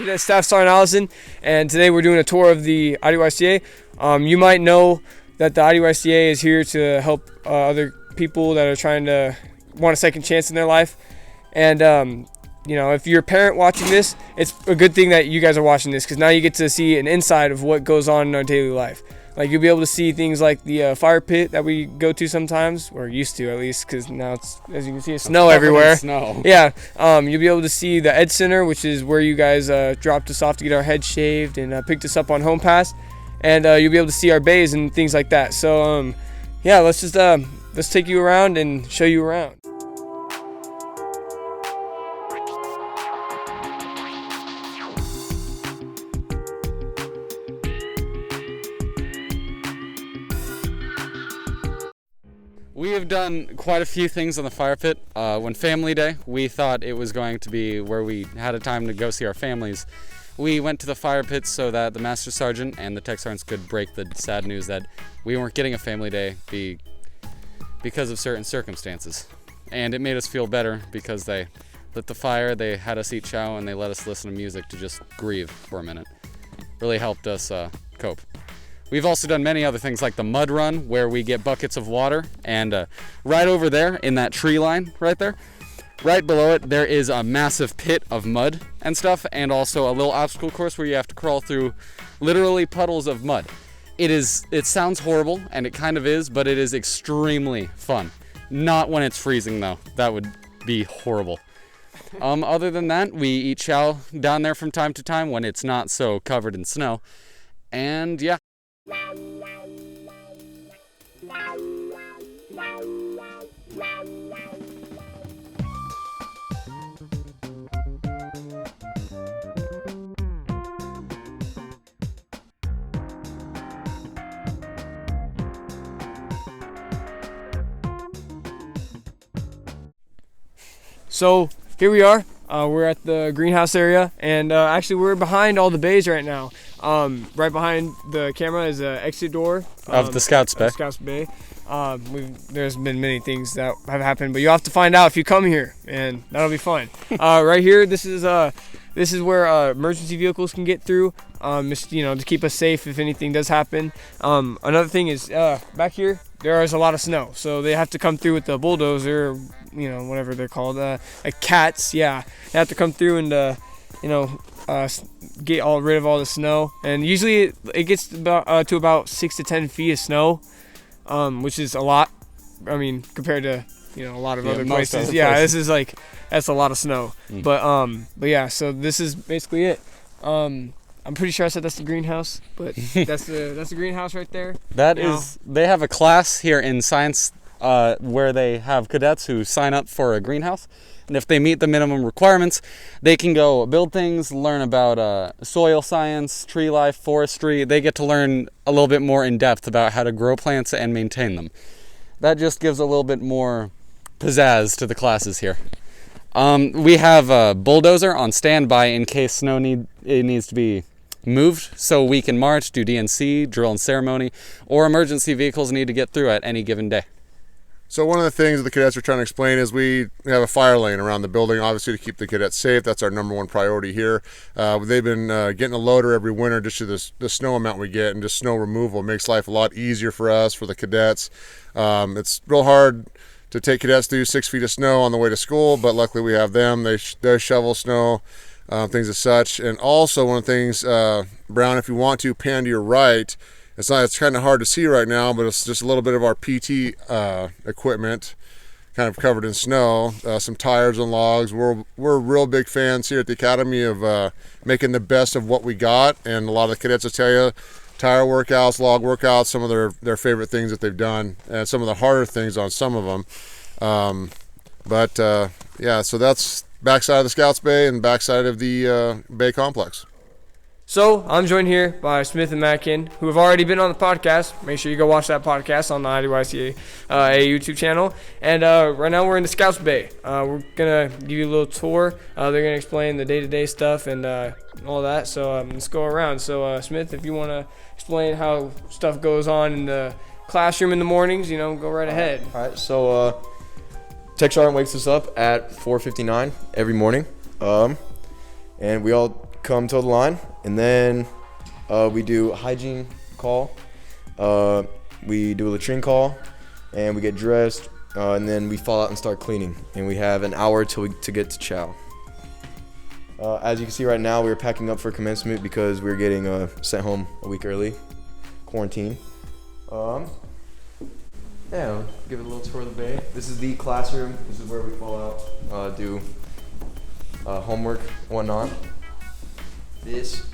Cadet Staff Sergeant Allison, and today we're doing a tour of the IDYCA. You might know that the IDYCA is here to help other people that are trying to want a second chance in their life. And you know, if you're a parent watching this, it's a good thing that you guys are watching this, because now you get to see an inside of what goes on in our daily life. Like, you'll be able to see things like the fire pit that we go to sometimes, or used to at least, because now it's, as you can see, it's snow everywhere. Snow. Yeah, you'll be able to see the Ed Center, which is where you guys dropped us off to get our heads shaved and picked us up on home pass, and you'll be able to see our bays and things like that. So yeah, let's just let's take you around and show you around. We have done quite a few things on the fire pit. When Family Day, we thought it was going to be where we had a time to go see our families. We went to the fire pit so that the Master Sergeant and the Tech Sergeants could break the sad news that we weren't getting a Family Day because of certain circumstances. And it made us feel better because they lit the fire, they had us eat chow, and they let us listen to music to just grieve for a minute. Really helped us cope. We've also done many other things like the mud run, where we get buckets of water, and right over there in that tree line right there, right below it, there is a massive pit of mud and stuff, and also a little obstacle course where you have to crawl through literally puddles of mud. It sounds horrible, and it kind of is, but it is extremely fun. Not when it's freezing though, that would be horrible. Other than that, we eat chow down there from time to time when it's not so covered in snow, and yeah. So here we are. We're at the greenhouse area, and actually we're behind all the bays right now. Right behind the camera is an exit door Of the Scouts Bay. Scouts Bay. There's been many things that have happened, but you'll have to find out if you come here, and that'll be fun. Right here, this is where emergency vehicles can get through, to keep us safe if anything does happen. Another thing is back here there is a lot of snow, so they have to come through with the bulldozer, whatever they're called, like cats. Yeah, they have to come through and get rid of all the snow, and usually it gets to about 6 to 10 feet of snow, which is a lot. I mean, compared to a lot of other places. Yeah, this is that's a lot of snow. But yeah, so this is basically it. I'm pretty sure I said that's the greenhouse, but that's the greenhouse right there. They have a class here in science where they have cadets who sign up for a greenhouse. And if they meet the minimum requirements, they can go build things, learn about soil science, tree life, forestry. They get to learn a little bit more in depth about how to grow plants and maintain them. That just gives a little bit more pizzazz to the classes here. We have a bulldozer on standby in case snow needs to be moved, so we can march, do DNC, drill and ceremony, or emergency vehicles need to get through at any given day. So one of the things that the cadets are trying to explain is we have a fire lane around the building, obviously to keep the cadets safe. That's our number one priority here. They've been getting a loader every winter just to the snow amount we get, and just snow removal makes life a lot easier for us, for the cadets. It's real hard to take cadets through 6 feet of snow on the way to school, but luckily we have them. They shovel snow, things as such. And also one of the things, Brown, if you want to pan to your right, it's kind of hard to see right now, but it's just a little bit of our PT equipment kind of covered in snow, some tires and logs. We're real big fans here at the Academy of making the best of what we got, and a lot of the cadets will tell you tire workouts, log workouts, some of their favorite things that they've done, and some of the harder things on some of them. Yeah, so that's backside of the Scouts Bay and backside of the Bay Complex. So I'm joined here by Smith and Mackin, who have already been on the podcast. Make sure you go watch that podcast on the IDYCA YouTube channel. And right now we're in the Scouts Bay. We're going to give you a little tour. They're going to explain the day-to-day stuff and all that. So let's go around. So Smith, if you want to explain how stuff goes on in the classroom in the mornings, go right ahead. All right, so Tech Sergeant wakes us up at 4:59 every morning. And we all come to the line, and then we do a hygiene call. We do a latrine call, and we get dressed, and then we fall out and start cleaning. And we have an hour to get to chow. As you can see right now, we're packing up for commencement because we're getting sent home a week early, quarantine. Yeah, I'll give it a little tour of the bay. This is the classroom. This is where we fall out, do homework, whatnot. This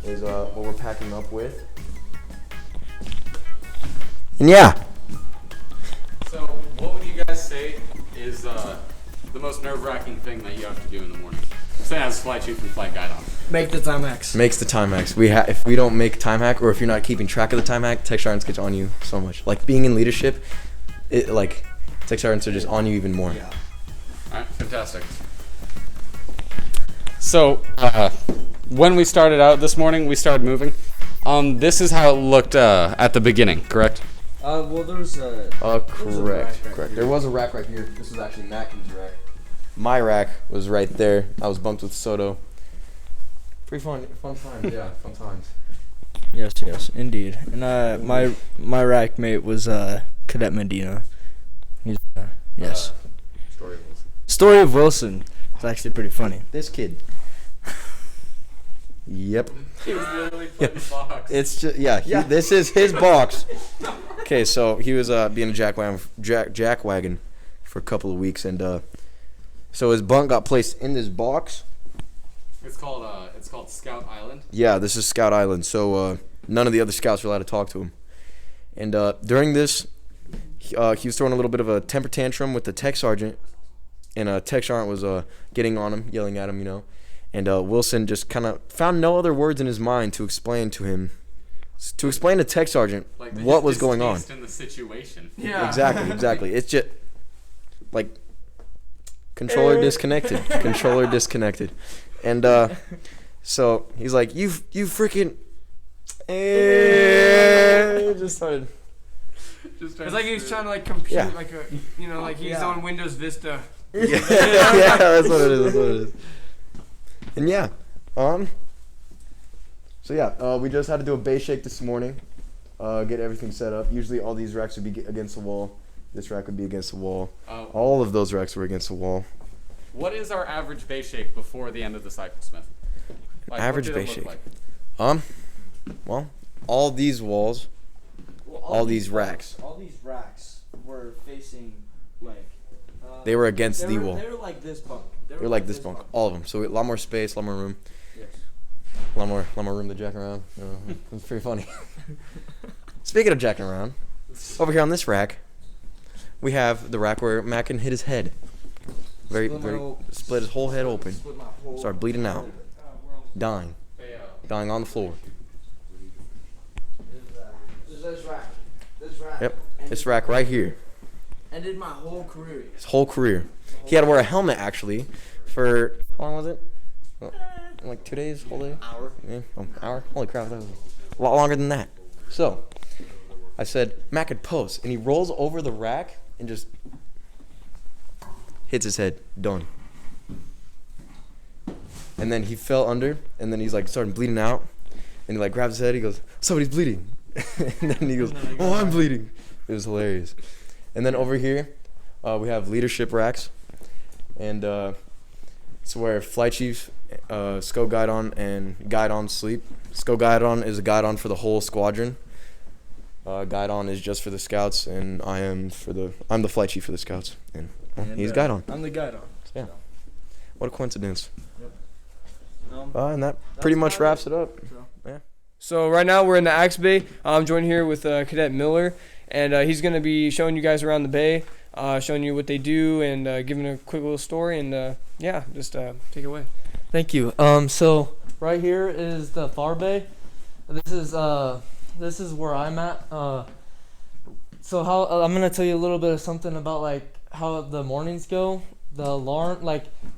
is what we're packing up with. And yeah. So, what would you guys say is the most nerve-wracking thing that you have to do in the morning? Say as flight chief and flight guide on. Make the time hacks. Makes the time hacks. If we don't make time hack, or if you're not keeping track of the time hack, tech sergeants gets on you so much. Like being in leadership, tech sergeants are just on you even more. Yeah. All right, fantastic. So, when we started out this morning, we started moving. This is how it looked at the beginning, correct? Well, there was a. Correct. There was a rack right here. This was actually Mackin's rack. My rack was right there. I was bumped with Soto. Pretty fun times. Yeah, fun times. Yes, indeed. And my rack mate was Cadet Medina. He's yes. Story of Wilson. It's actually pretty funny. This kid. Yep. He was literally putting box. It's just this is his box. Okay, so he was being a jackwagon for a couple of weeks, and so his bunk got placed in this box. It's called Scout Island. Yeah, this is Scout Island. So none of the other scouts were allowed to talk to him. And during this, he was throwing a little bit of a temper tantrum with the tech sergeant, and tech sergeant was getting on him, yelling at him, you know. And Wilson just kind of found no other words in his mind to explain to him, to tech sergeant what was going on. In the situation. Yeah. Exactly. It's just like controller disconnected. And so he's like, you freaking, just started. It's like he was trying to compute he's on Windows Vista. Yeah, that's what it is. And yeah, we just had to do a base shake this morning, get everything set up. Usually all these racks would be against the wall. This rack would be against the wall. All of those racks were against the wall. What is our average base shake before the end of the cycle, Smith? Average base shake. Well, all these walls, all these racks were facing they were against the wall. They were like this bunk. They were like this bunk, all of them. So a lot more space, a lot more room. Yes. A lot more room to jack around. It's pretty funny. Speaking of jacking around, over here on this rack, we have the rack where Mackin hit his head. Split his whole head open. Started bleeding out. Dying on the floor. This rack. Yep, this rack right here. Ended my whole career. His whole career. He had to wear a helmet actually for, how long was it? Like 2 days, whole day? Hour. Yeah, hour. Holy crap, that was a lot longer than that. So, I said, Mac could pose, and he rolls over the rack and just hits his head. Done. And then he fell under, and then he's starting bleeding out, and he grabs his head. He goes, "Somebody's bleeding," and then he goes, "Oh, I'm bleeding." It was hilarious. And then over here, we have leadership racks, and it's where flight chief, SCO guide on, and guide on sleep. SCO guide on is a guide on for the whole squadron. Guide on is just for the scouts, and I'm the flight chief for the scouts, and he's guide on. I'm the guide on. Yeah. What a coincidence. Yep. And that pretty much wraps it up. So. Yeah. So right now we're in the Axe Bay. I'm joined here with Cadet Miller, and he's going to be showing you guys around the bay, showing you what they do, and giving a quick little story. And just take it away. Thank you. So right here is the far bay. This is where I'm at. So I'm gonna tell you a little bit of something about how the mornings go. The alarm,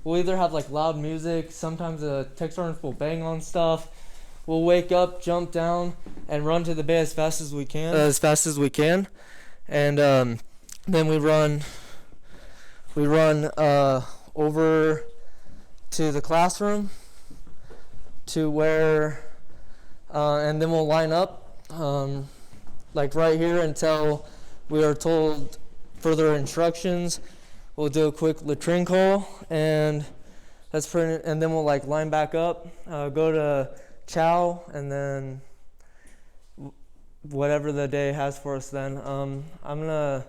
we'll either have loud music. Sometimes the tech sergeants will bang on stuff. We'll wake up, jump down, and run to the bay as fast as we can. And then we run over to the classroom. to where, and then we'll line up, like right here until we are told further instructions. We'll do a quick latrine call, and and then we'll like line back up, go to chow, and then whatever the day has for us then. I'm gonna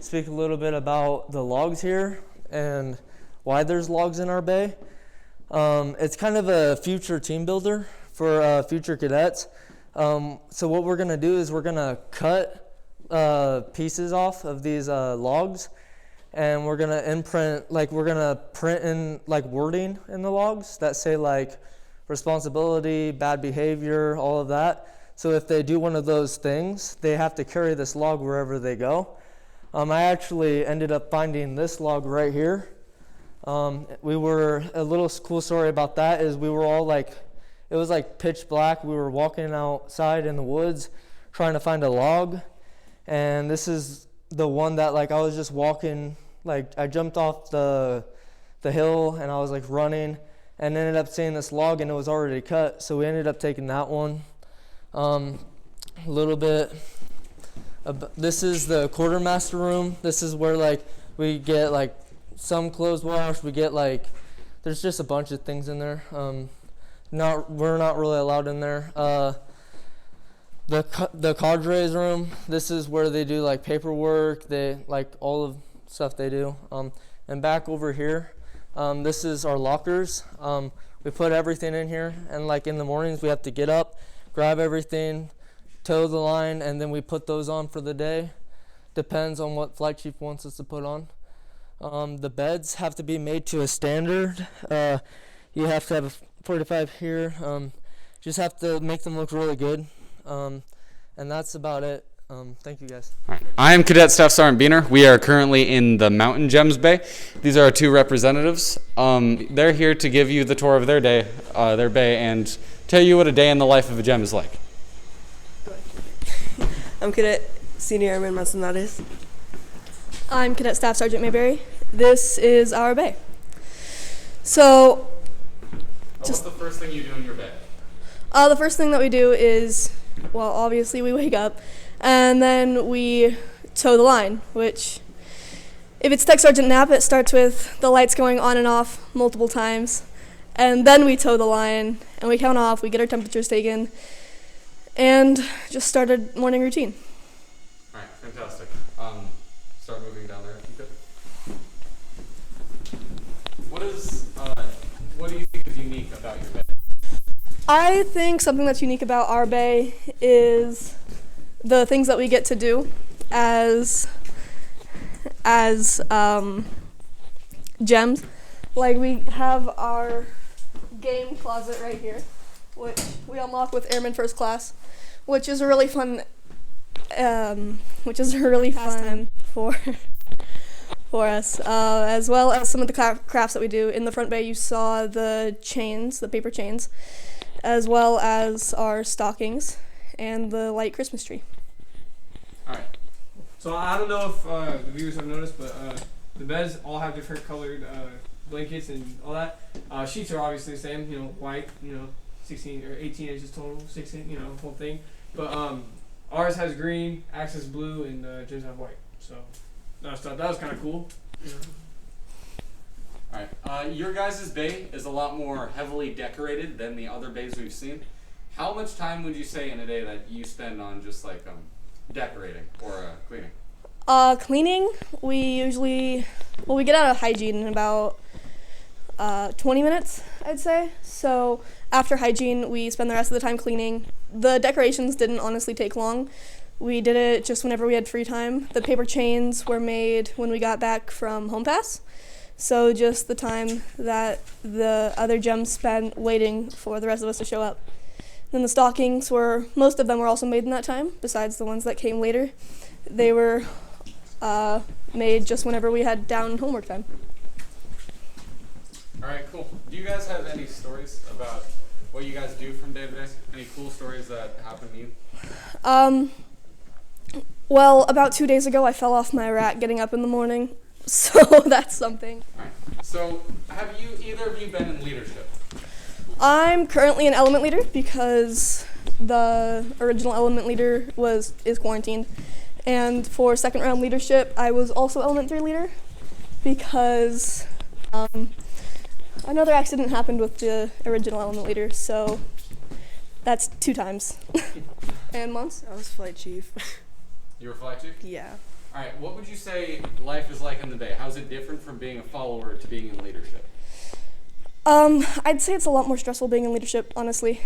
speak a little bit about the logs here and why there's logs in our bay. It's kind of a future team builder for future cadets. So what we're gonna do is we're gonna cut pieces off of these logs, and we're gonna imprint, like we're gonna print in like wording in the logs that say like responsibility, bad behavior, all of that. So if they do one of those things, they have to carry this log wherever they go. I actually ended up finding this log right here. We were, a little cool story about that is we were all like, it was like pitch black. We were walking outside in the woods trying to find a log. And this is the one that like I was just walking, like I jumped off the hill and I was like running and ended up seeing this log and it was already cut. So we ended up taking that one. A little bit, this is the quartermaster room. This is where like we get like some clothes washed. We get like, there's just a bunch of things in there. We're not really allowed in there. The cadres room, this is where they do like paperwork, they like all of stuff they do. And back over here, this is our lockers. We put everything in here, and like in the mornings we have to get up, grab everything, tow the line, and then we put those on for the day. Depends on what flight chief wants us to put on. The beds have to be made to a standard. You have to have a 45 here. Just have to make them look really good. And that's about it. Thank you guys. All right. I am Cadet Staff Sergeant Behner. We are currently in the Mountain Gems Bay. These are our two representatives. They're here to give you the tour of their day, their bay, and tell you what a day in the life of a gem is like. I'm Cadet Senior Airman Manzanares. I'm Cadet Staff Sergeant Mayberry. This is our bay. So, what's the first thing you do in your bay? The first thing that we do is, well, obviously we wake up, and then we tow the line, which, if it's Tech Sergeant Nap, it starts with the lights going on and off multiple times, and then we tow the line, and we count off, we get our temperatures taken, and just started morning routine. All right, fantastic. Start moving down there if you could. What do you think is unique about your bay? I think something that's unique about our bay is the things that we get to do as gems. Like we have our game closet right here, which we unlock with Airman First Class, which is a really fun pastime for us, as well as some of the crafts that we do. In the front bay you saw the chains, the paper chains, as well as our stockings and the light Christmas tree. All right. So I don't know if the viewers have noticed, but the beds all have different colored blankets and all that. Sheets are obviously the same, white, 16 or 18 inches total, 16, whole thing. But ours has green, Access blue, and Jim's have white. So that was kind of cool. All right. Your guys' bay is a lot more heavily decorated than the other bays we've seen. How much time would you say in a day that you spend on just like decorating or cleaning? Cleaning, we get out of hygiene in about 20 minutes, I'd say. So after hygiene, we spend the rest of the time cleaning. The decorations didn't honestly take long. We did it just whenever we had free time. The paper chains were made when we got back from Home Pass. So just the time that the other gems spent waiting for the rest of us to show up. Then the stockings most of them were also made in that time, besides the ones that came later. They were made just whenever we had down homework time. All right, cool. Do you guys have any stories about what you guys do from day to day? Any cool stories that happen to you? Well, about 2 days ago, I fell off my rack getting up in the morning, so that's something. All right. So, have either of you been in leadership? I'm currently an element leader because the original element leader is quarantined. And for second round leadership, I was also element 3 leader because another accident happened with the original element leader, so that's 2 times. And Mons? I was flight chief. You were flight chief? Yeah. All right, what would you say life is like in the day? How's it different from being a follower to being in leadership? I'd say it's a lot more stressful being in leadership, honestly.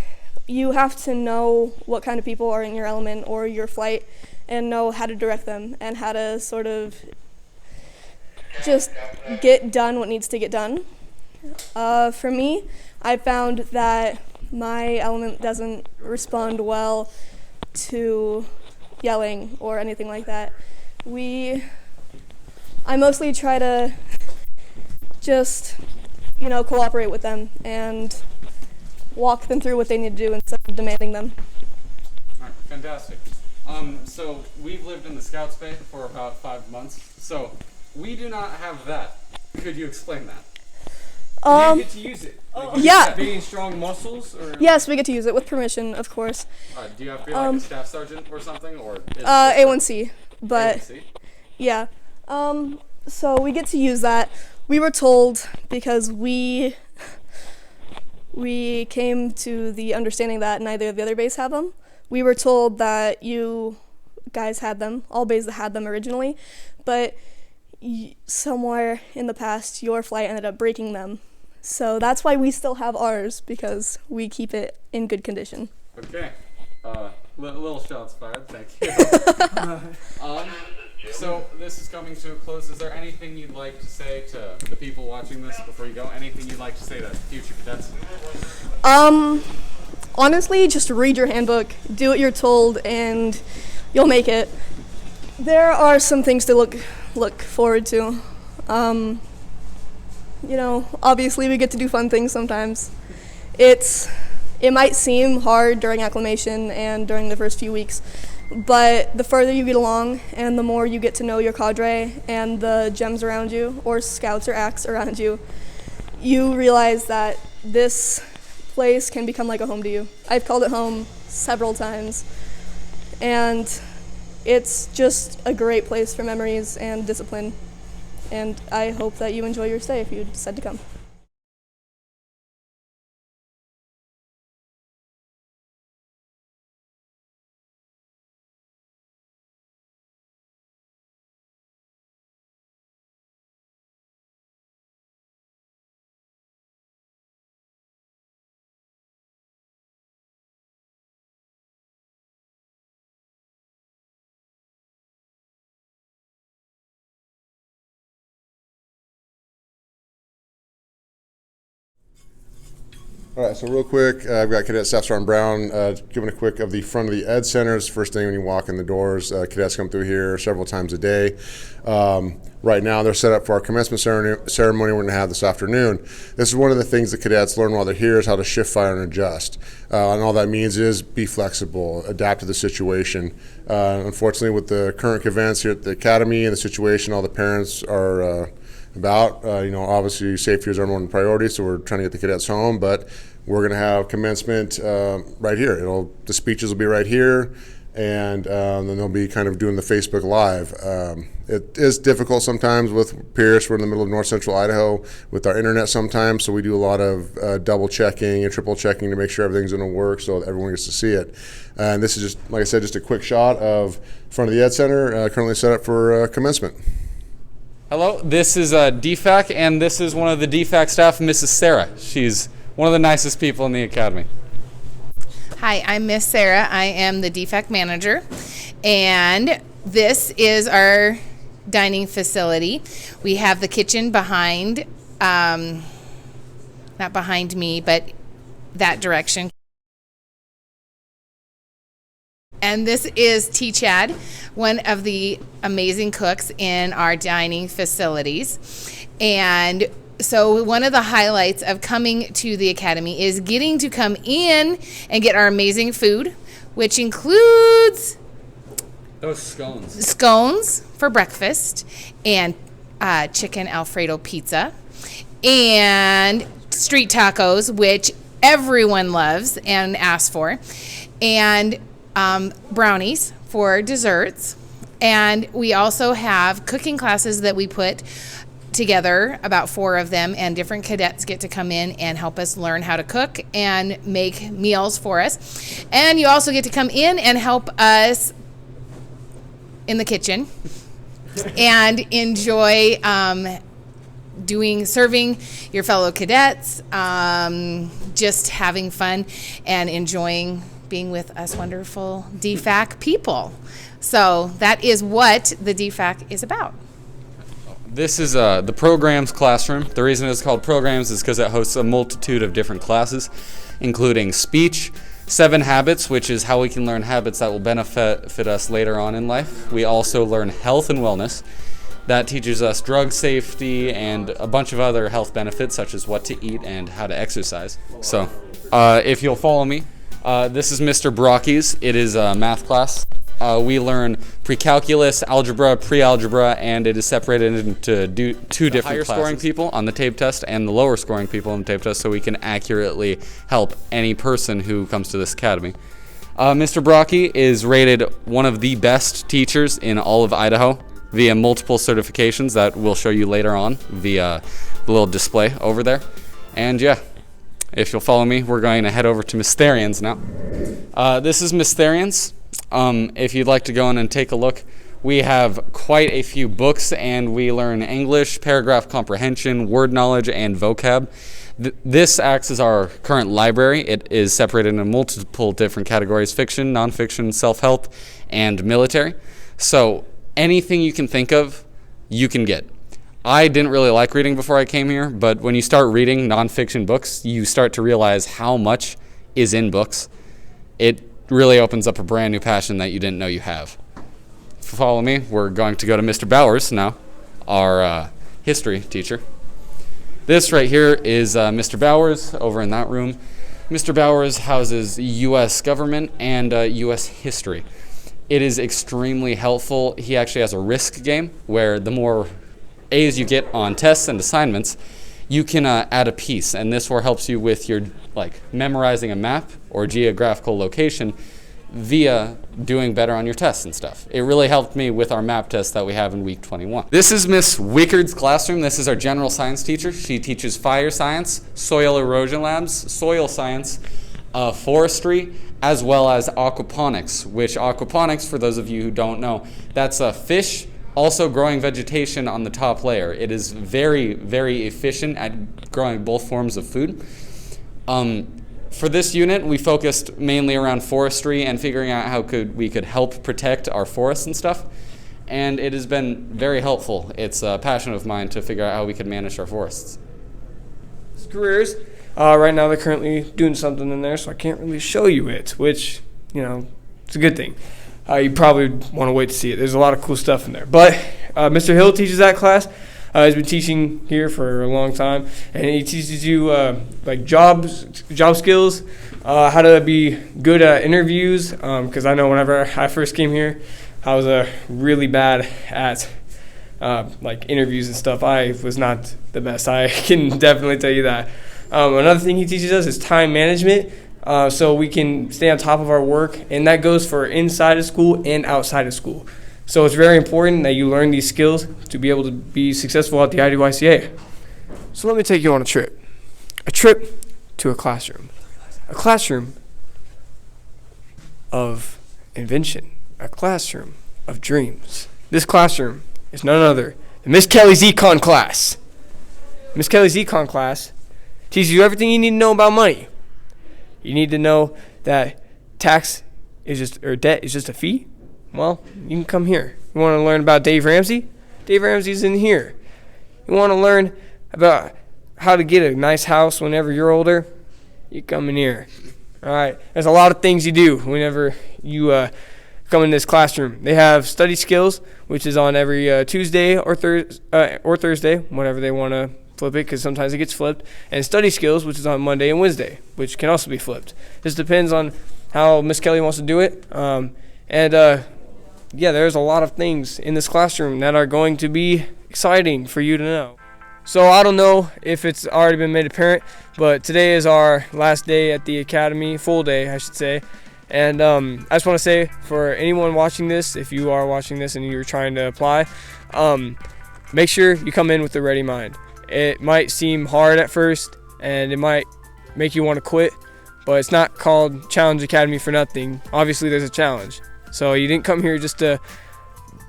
You have to know what kind of people are in your element or your flight and know how to direct them and how to sort of just get done what needs to get done. For me, I found that my element doesn't respond well to yelling or anything like that. I mostly try to just, cooperate with them and walk them through what they need to do instead of demanding them. All right, fantastic. So we've lived in the Scouts Bay for about 5 months. So we do not have that. Could you explain that? Do you get to use it? Like, yeah. Being strong muscles? Or? Yes, we get to use it with permission, of course. Do you have to be like a staff sergeant or something? Or A1C, but A1C? yeah. So we get to use that. We were told because we came to the understanding that neither of the other bays have them. We were told that you guys had them, all bays that had them originally, but somewhere in the past your flight ended up breaking them. So that's why we still have ours, because we keep it in good condition. Okay. Little shots fired, thank you. So this is coming to a close. Is there anything you'd like to say to the people watching this before you go? Anything you'd like to say to future cadets? Honestly, just read your handbook, do what you're told, and you'll make it. There are some things to look forward to. Obviously we get to do fun things sometimes. It might seem hard during acclimation and during the first few weeks, but the further you get along and the more you get to know your cadre and the gems around you, or scouts or acts around you, you realize that this place can become like a home to you. I've called it home several times, and it's just a great place for memories and discipline, and I hope that you enjoy your stay if you decide to come. All right, so real quick, I've got Cadet Staff Sergeant Brown giving a quick of the front of the Ed Centers. First thing when you walk in the doors, cadets come through here several times a day. Right now, they're set up for our commencement ceremony we're going to have this afternoon. This is one of the things that cadets learn while they're here, is how to shift, fire, and adjust. And all that means is be flexible, adapt to the situation. Unfortunately, with the current events here at the Academy and the situation all the parents are about, obviously safety is our number one priority, so we're trying to get the cadets home, but we're going to have commencement right here. The speeches will be right here, and then they'll be kind of doing the Facebook Live. It is difficult sometimes with Pierce. We're in the middle of north central Idaho with our internet sometimes, so we do a lot of double checking and triple checking to make sure everything's going to work so that everyone gets to see it. And this is just, like I said, just a quick shot of front of the Ed Center, currently set up for commencement. Hello, this is DFAC, and this is one of the DFAC staff, Mrs. Sarah. She's one of the nicest people in the academy. Hi, I'm Miss Sarah. I am the DFAC manager, and this is our dining facility. We have the kitchen behind, not behind me, but that direction. And this is T-Chad, one of the amazing cooks in our dining facilities. And so one of the highlights of coming to the academy is getting to come in and get our amazing food, which includes those scones. Scones for breakfast, and chicken Alfredo pizza, and street tacos, which everyone loves and asks for, and brownies for desserts. And we also have cooking classes that we put together, about 4 of them, and different cadets get to come in and help us learn how to cook and make meals for us. And you also get to come in and help us in the kitchen and enjoy serving your fellow cadets, just having fun and enjoying being with us wonderful DFAC people. So that is what the DFAC is about. This is the programs classroom. The reason it's called programs is because it hosts a multitude of different classes, including speech, 7 habits, which is how we can learn habits that will benefit us later on in life. We also learn health and wellness. That teaches us drug safety and a bunch of other health benefits, such as what to eat and how to exercise. So if you'll follow me, this is Mr. Brocke's. It is a math class. We learn pre-calculus, algebra, pre-algebra, and it is separated into 2 different higher scoring people on the tape test and the lower scoring people on the tape test, so we can accurately help any person who comes to this academy. Mr. Brocke is rated one of the best teachers in all of Idaho via multiple certifications that we'll show you later on via the little display over there. And yeah, if you'll follow me, we're going to head over to Miss Therien's now. This is Miss Therien's. If you'd like to go in and take a look, we have quite a few books, and we learn English, paragraph comprehension, word knowledge, and vocab. This acts as our current library. It is separated into multiple different categories: fiction, nonfiction, self-help, and military. So anything you can think of, you can get. I didn't really like reading before I came here, but when you start reading nonfiction books, you start to realize how much is in books. It really opens up a brand new passion that you didn't know you have. Follow me. We're going to go to Mr. Bowers now, our history teacher. This right here is Mr. Bowers over in that room. Mr. Bowers houses U.S. government and U.S. history. It is extremely helpful. He actually has a risk game where the more A's you get on tests and assignments, you can add a piece, and this helps you with your memorizing a map or geographical location via doing better on your tests and stuff. It really helped me with our map test that we have in week 21. This is Miss Wickard's classroom. This is our general science teacher. She teaches fire science, soil erosion labs, soil science, forestry, as well as aquaponics, which aquaponics, for those of you who don't know, that's a fish also growing vegetation on the top layer. It is very, very efficient at growing both forms of food. For this unit, we focused mainly around forestry and figuring out how we could help protect our forests and stuff. And it has been very helpful. It's a passion of mine to figure out how we could manage our forests. Careers. Right now they're currently doing something in there, so I can't really show you it, which, it's a good thing. You probably want to wait to see it. There's a lot of cool stuff in there. But Mr. Hill teaches that class. He's been teaching here for a long time, and he teaches you job skills, how to be good at interviews. Because I know whenever I first came here, I was really bad at interviews and stuff. I was not the best. I can definitely tell you that. Another thing he teaches us is time management. So we can stay on top of our work, and that goes for inside of school and outside of school. So it's very important that you learn these skills to be able to be successful at the IDYCA. So let me take you on a trip to a classroom of invention, a classroom of dreams. This classroom is none other than Miss Kelley's Econ class. Miss Kelley's Econ class teaches you everything you need to know about money. You need to know that debt is just a fee. Well, you can come here. You want to learn about Dave Ramsey? Dave Ramsey's in here. You want to learn about how to get a nice house whenever you're older? You come in here. All right. There's a lot of things you do whenever you come in this classroom. They have study skills, which is on every Tuesday or Thursday, whenever they want to flip it, because sometimes it gets flipped. And study skills, which is on Monday and Wednesday, which can also be flipped. This depends on how Miss Kelley wants to do it. There's a lot of things in this classroom that are going to be exciting for you to know. So I don't know if it's already been made apparent, but today is our last day at the academy, full day I should say. And I just want to say, for anyone watching this, if you are watching this and you're trying to apply, make sure you come in with a ready mind. It might seem hard at first and it might make you want to quit, but it's not called ChalleNGe Academy for nothing. Obviously there's a challenge. So you didn't come here just to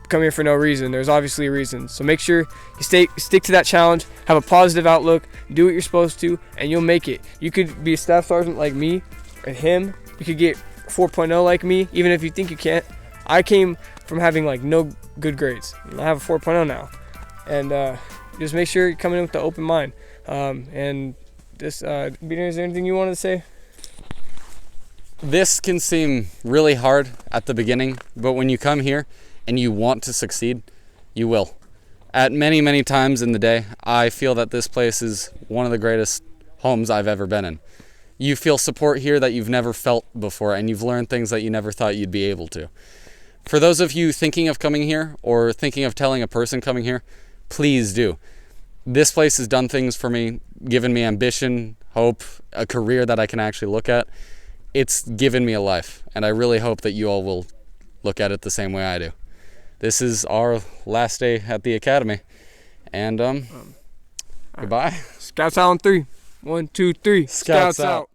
come here for no reason. There's obviously a reason. So make sure you stick to that challenge, have a positive outlook, do what you're supposed to, and you'll make it. You could be a staff sergeant like me and him. You could get 4.0 like me, even if you think you can't. I came from having like no good grades. I have a 4.0 now. And just make sure you're coming in with the open mind. And this, Behner, is there anything you wanted to say? This can seem really hard at the beginning, but when you come here and you want to succeed, you will. At many, many times in the day, I feel that this place is one of the greatest homes I've ever been in. You feel support here that you've never felt before, and you've learned things that you never thought you'd be able to. For those of you thinking of coming here or thinking of telling a person coming here, please do. This place has done things for me, given me ambition, hope, a career that I can actually look at. It's given me a life, and I really hope that you all will look at it the same way I do. This is our last day at the academy, and goodbye. Scouts out on 3. 1, 2, 3. Scouts out.